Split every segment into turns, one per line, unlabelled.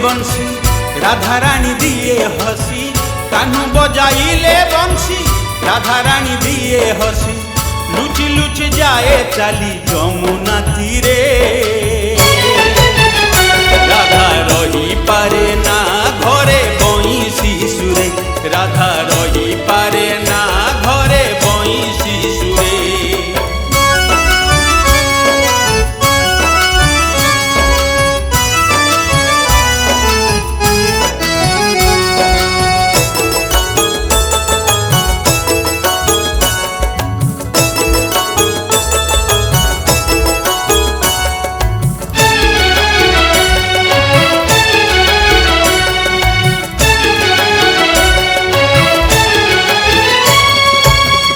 बंशी राधा रानी दिए हसी कान्हू बजाइले बंशी राधा रानी दिए हसी लुचि लुचि जाए चाली जमुना तीरे राधा रही पारे ना घरे बंशी सुरे राधा रही पारे ना घरे बंशी सुरे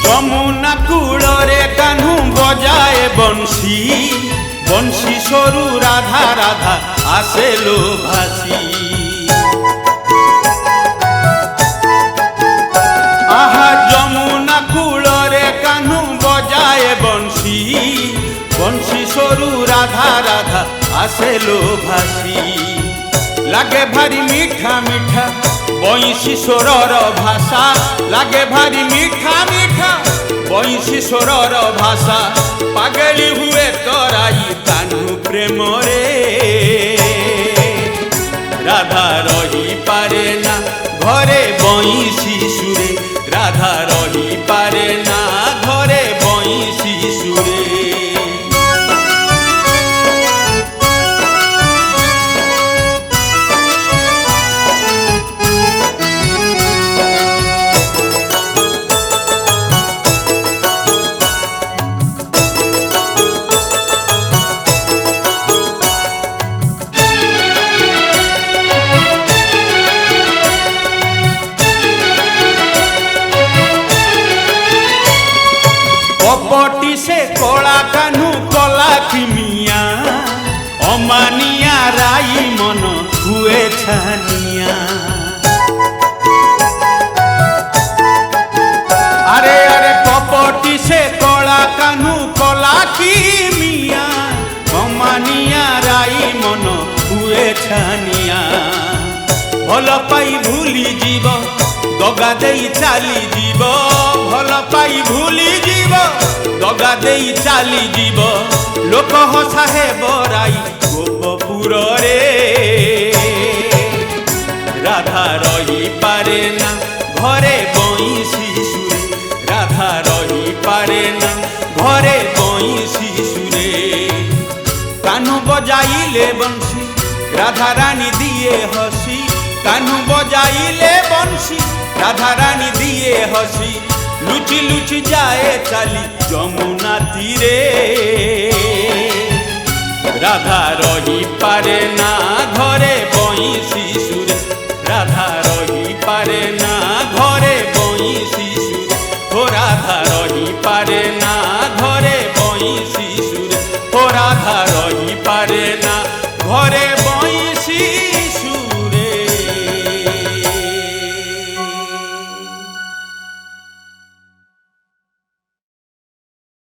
যমুনা কূলরে কাन्हू বজায় বংশী বংশী সরু রাধা রাধা আসে লো ভাসি আহা যমুনা কূলরে কাन्हू বজায় বংশী বংশী সরু রাধা রাধা আসে লো ভাসি লাগে ভারি মিঠা মিঠা বংশী স্বরর ভাষা লাগে ভারি মিঠা মিঠা বংশী স্বরর ভাষা পাগলি হুয়ে তরাই কাन्हू প্রেম রে রাধা রহি পারে না ঘরে বংশী সুরে রাধা রহি পারে না ঘরে বংশী সুরে कपटी से कला कान्हू कला की मिया अमानिया राई मन हुए छानिया अरे अरे कपटी से कला कान्हू कला की मिया अमानिया राई मन हुए छानिया भल पाई भूली जीव दगा देई चाली जीव भल पाई भूली जीव दगा देई चाली जीव लोक हसा हे बराई गोपपुर रे राधा रही पारे ना घरे बंशी सुरे राधा रही पारे ना घरे बंशी सुरे कान्हू बजाइले बंशी राधा रानी दिए हसी कान्हू बजाइले बंशी राधा रानी दिए हसी लुचि लुचि जाए चाली जमुना तीरे राधा रही पारे ना घरे बंशी